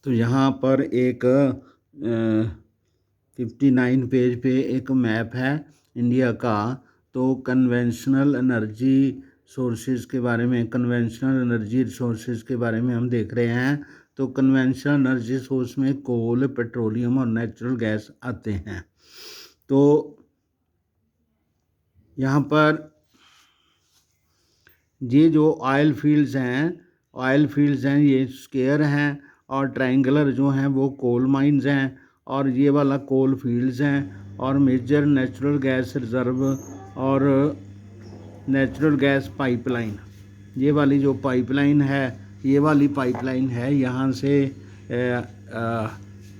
तो यहाँ पर एक 59 पेज पे एक मैप है इंडिया का। तो कन्वेंशनल एनर्जी सोर्सेज के बारे में, कन्वेंशनल एनर्जी रिसोर्सेज के बारे में हम देख रहे हैं। तो कन्वेंशनल एनर्जी सोर्स में कोल, पेट्रोलियम और नेचुरल गैस आते हैं। तो यहाँ पर ये जो ऑयल फील्ड्स हैं ये स्क्वायर हैं, और ट्रायंगुलर जो हैं वो कोल माइंस हैं, और ये वाला कोल फील्ड्स हैं। और मेजर नेचुरल गैस रिजर्व और नेचुरल गैस पाइपलाइन, ये वाली जो पाइपलाइन है, ये वाली पाइपलाइन है यहाँ से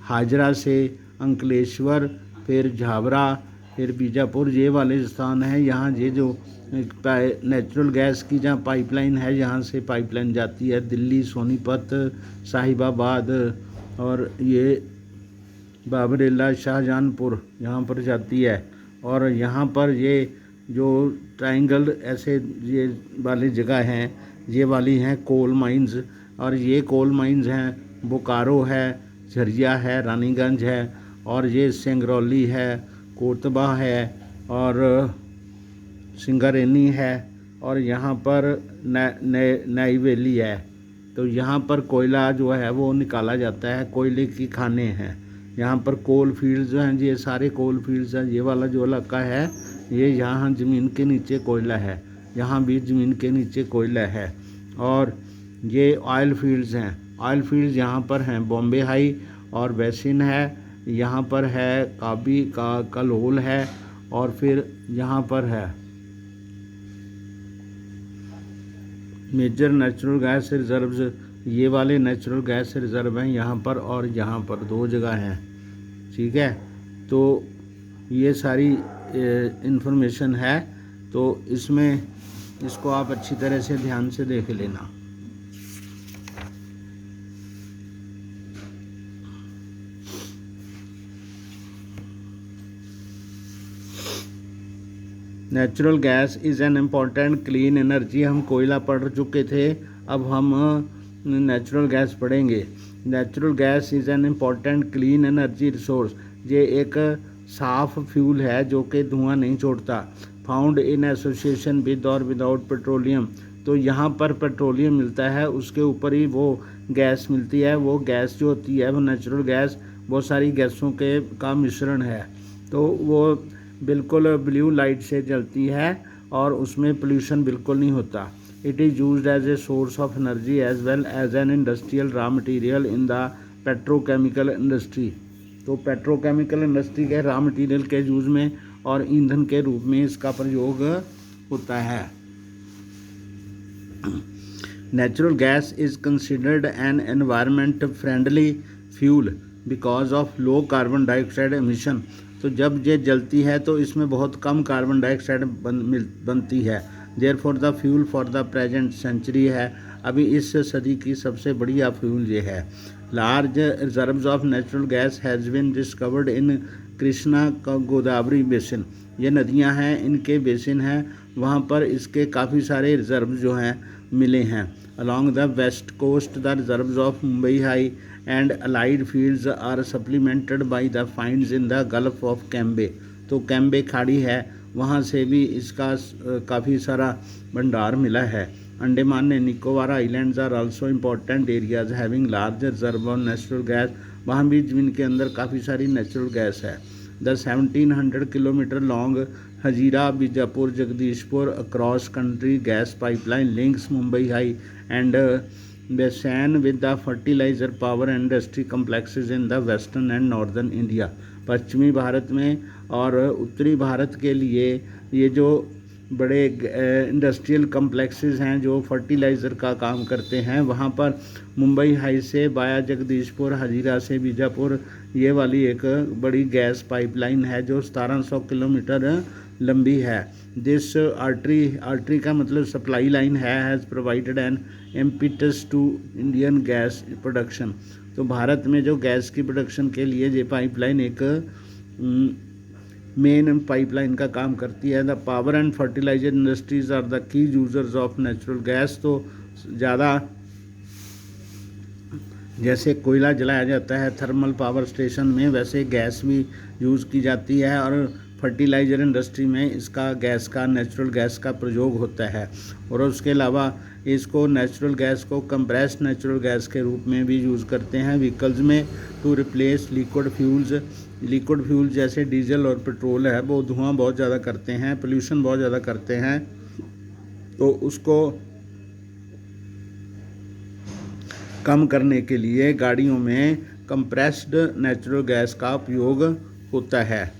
हाजरा से अंकलेश्वर, फिर झाबरा, फिर बीजापुर, ये वाले स्थान हैं। यहाँ ये जो नेचुरल गैस की जहाँ पाइपलाइन है, यहाँ से पाइपलाइन जाती है दिल्ली, सोनीपत, साहिबाबाद, और ये बाबरेला, शाहजहानपुर, यहाँ पर जाती है। और यहाँ पर ये जो ट्रायंगल ऐसे ये वाली जगह हैं, ये वाली हैं कोल माइंस। और ये कोल माइंस हैं बोकारो है, झरिया है, रानीगंज है, और ये सिंगरौली है, कोतबा है, और सिंगारेनी है, और यहाँ पर नईवेली है। तो यहाँ पर कोयला जो है वो निकाला जाता है, कोयले की खाने हैं। यहाँ पर कोल फील्ड्स जो हैं, ये सारे कोल फील्ड्स हैं। ये वाला जो इलाका है, ये यहाँ ज़मीन के नीचे कोयला है, यहाँ भी ज़मीन के नीचे कोयला है। और ये ऑयल फील्ड्स हैं। ऑयल फील्ड्स यहाँ पर हैं बॉम्बे हाई और बेसिन है, यहाँ पर है काबी का कलोल है, और फिर यहाँ पर है मेजर नेचुरल गैस रिजर्व्स। ये वाले नेचुरल गैस रिजर्व हैं यहाँ पर, और यहाँ पर दो जगह हैं। ठीक है, तो ये सारी इन्फॉर्मेशन है। तो इसमें इसको आप अच्छी तरह से ध्यान से देख लेना। Natural gas is an important clean energy. हम कोयला पढ़ चुके थे, अब हम नेचुरल गैस पढ़ेंगे। Natural gas is an important clean energy resource. ये एक साफ फ्यूल है जो कि धुआं नहीं छोड़ता। फाउंड इन एसोसिएशन विद और विदाउट पेट्रोलियम। तो यहाँ पर पेट्रोलियम मिलता है, उसके ऊपर ही वो गैस मिलती है। वो गैस जो होती है वो नेचुरल गैस बहुत सारी गैसों के का मिश्रण है। तो वो बिल्कुल ब्लू लाइट से जलती है और उसमें पोल्यूशन बिल्कुल नहीं होता। It is used as a source of energy as well as an industrial raw material in the petrochemical industry. तो पेट्रोकेमिकल इंडस्ट्री के रॉ मटेरियल के यूज़ में और ईंधन के रूप में इसका प्रयोग होता है। Natural gas is considered an environment friendly fuel because of low carbon dioxide emission. तो जब ये जलती है तो इसमें बहुत कम कार्बन डाइऑक्साइड बनती है। Therefore the fuel for the present century है, अभी इस सदी की सबसे बढ़िया फ्यूल ये है। Large reserves of natural gas has been discovered in Krishna Godavari basin. ये नदियां हैं, इनके बेसिन हैं, वहाँ पर इसके काफ़ी सारे रिजर्व जो हैं मिले हैं। Along the west coast the reserves of Mumbai high and allied fields are supplemented by the finds in the Gulf of Cambay. तो कैम्बे खाड़ी है, वहाँ से भी इसका काफ़ी सारा भंडार मिला है। Andaman and Nicobar islands are also important areas having large reserve of natural gas. वहाँ भी ज़मीन के अंदर काफ़ी सारी नेचुरल गैस है। The 1700 kilometre long Hazira Bijapur Jagdishpur across country gas pipeline links Mumbai high and Bassein with the fertiliser power industry complexes in the western and northern India. पश्चिमी भारत में और उत्तरी भारत के लिए ये जो बड़े इंडस्ट्रियल कम्प्लेक्सेस हैं जो फर्टिलाइज़र का काम करते हैं, वहाँ पर मुंबई हाई से बाया जगदीशपुर, हजीरा से बीजापुर, ये वाली एक बड़ी गैस पाइपलाइन है जो 1700 किलोमीटर लंबी है। दिस आर्टरी का मतलब supply line has provided an impetus to Indian gas production. तो भारत में जो गैस की प्रोडक्शन के लिए ये पाइपलाइन एक मेन पाइपलाइन का काम करती है। The power and fertiliser industries are the key users of natural gas. तो ज़्यादा जैसे कोयला जलाया जाता है थर्मल पावर स्टेशन में, वैसे गैस भी यूज़ की जाती है और फर्टिलाइज़र इंडस्ट्री में इसका गैस का नेचुरल गैस का प्रयोग होता है। और उसके अलावा इसको नेचुरल गैस को कंप्रेस्ड नेचुरल गैस के रूप में भी यूज़ करते हैं व्हीकल्स में to replace liquid fuels. Liquid fuel जैसे डीजल और पेट्रोल है वो धुआं बहुत ज़्यादा करते हैं, पोल्यूशन बहुत ज़्यादा करते हैं, तो उसको कम करने के लिए गाड़ियों में कंप्रेस्ड नेचुरल गैस का उपयोग होता है।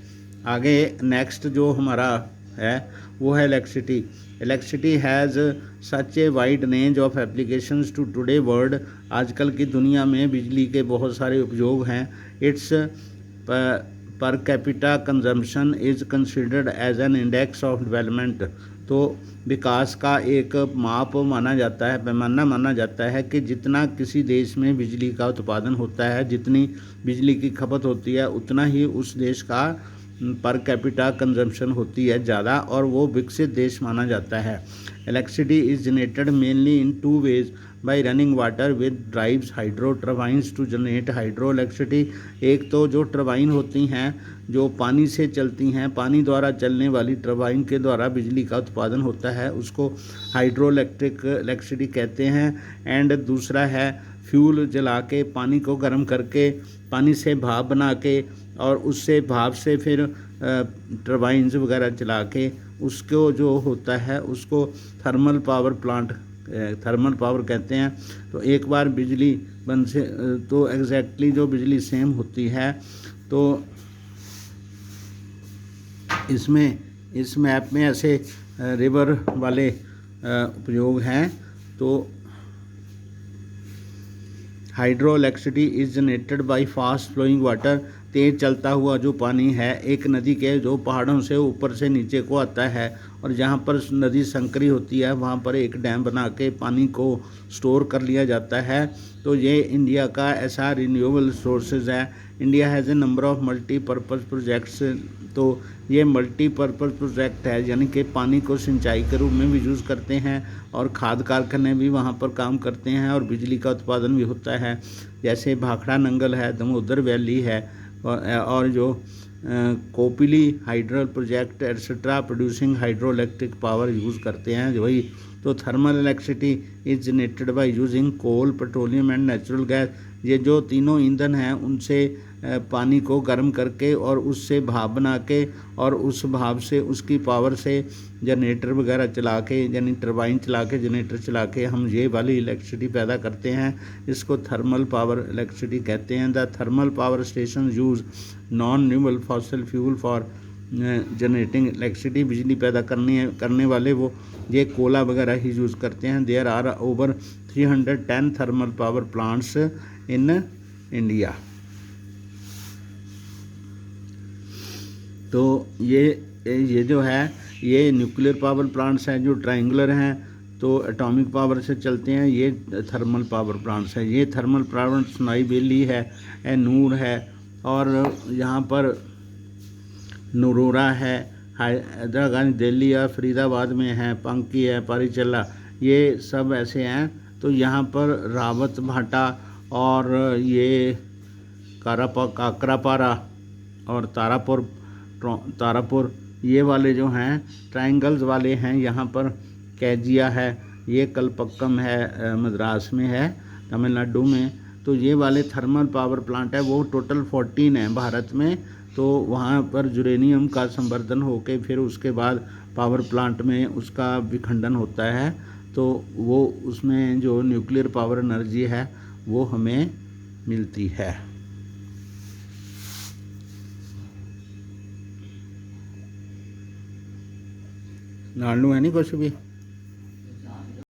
आगे नेक्स्ट जो हमारा है वो है electricity. Electricity has such a wide range of applications to today world. आजकल की दुनिया में बिजली के बहुत सारे उपयोग हैं। Its per capita consumption is considered as an index of development. तो विकास का एक माप माना जाता है, पैमाना माना जाता है कि जितना किसी देश में बिजली का उत्पादन होता है, जितनी बिजली की खपत होती है, उतना ही उस देश का पर कैपिटा कंजम्पशन होती है ज़्यादा, और वो विकसित देश माना जाता है। Electricity is generated mainly in two ways by running water with drives hydro turbines to generate hydro electricity. एक तो जो टर्बाइन होती हैं जो पानी से चलती हैं, पानी द्वारा चलने वाली टर्बाइन के द्वारा बिजली का उत्पादन होता है, उसको हाइड्रो इलेक्ट्रिसिटी कहते हैं। एंड दूसरा है फ्यूल जला के, पानी को गर्म करके, पानी से भाप बना के और उससे भाप से फिर टर्बाइन्स वगैरह चला के उसको जो होता है उसको thermal power plant, thermal power कहते हैं। तो एक बार बिजली बन से तो एग्जैक्टली जो बिजली सेम होती है। तो इसमें इस मैप में ऐसे रिवर वाले उपयोग हैं। तो hydro electricity is generated by fast flowing water. तेज़ चलता हुआ जो पानी है एक नदी के जो पहाड़ों से ऊपर से नीचे को आता है, और जहाँ पर नदी संकरी होती है वहाँ पर एक डैम बना के पानी को स्टोर कर लिया जाता है। तो ये इंडिया का ऐसा रिन्यूएबल सोर्सेज है। India has a number of multipurpose projects. तो ये मल्टीपर्पज़ प्रोजेक्ट है, यानी कि पानी को सिंचाई के रूप में भी यूज़ करते हैं और खाद कारखाने भी वहाँ पर काम करते हैं और बिजली का उत्पादन भी होता है। जैसे भाखड़ा नंगल है, दामोदर वैली है, और जो Kopili hydro project etcetera producing hydro electric power use करते हैं वही। तो thermal electricity is generated by using coal, petroleum and natural gas. ये जो तीनों ईंधन हैं उनसे पानी को गर्म करके और उससे भाप बना के और उस भाप से उसकी पावर से जनरेटर वगैरह चला के, यानी टरबाइन चला के, जनरेटर चला के हम ये वाली इलेक्ट्रिसिटी पैदा करते हैं। इसको थर्मल पावर इलेक्ट्रिसिटी कहते हैं। The thermal power station use non renewable fossil fuel for generating electricity. बिजली पैदा करने वाले वो ये कोला वगैरह ही यूज़ करते हैं। There are over 310 thermal power plants in India. तो ये जो है ये न्यूक्लियर पावर प्लांट्स हैं जो ट्रायंगुलर हैं, तो एटॉमिक पावर से चलते हैं। ये थर्मल पावर प्लांट्स हैं। ये थर्मल पावर सुनाई बेली है, नूर है, और यहाँ पर नरोरा है, हैदराबाद, दिल्ली और फरीदाबाद में है, पंकी है, पारीचल्ला, ये सब ऐसे हैं। तो यहाँ पर रावत भाटा और ये काकरापारा और तारापुर ये वाले जो हैं ट्रायंगल्स वाले हैं। यहाँ पर कैजिया है, ये कलपक्कम है, मद्रास में है, तमिलनाडु में। तो ये वाले थर्मल पावर प्लांट है, वो टोटल 14 हैं भारत में। तो वहाँ पर यूरेनियम का संवर्धन होके फिर उसके बाद पावर प्लांट में उसका विखंडन होता है। तो वो उसमें जो न्यूक्लियर पावर एनर्जी है वो हमें मिलती है। नालू है नहीं कुछ भी।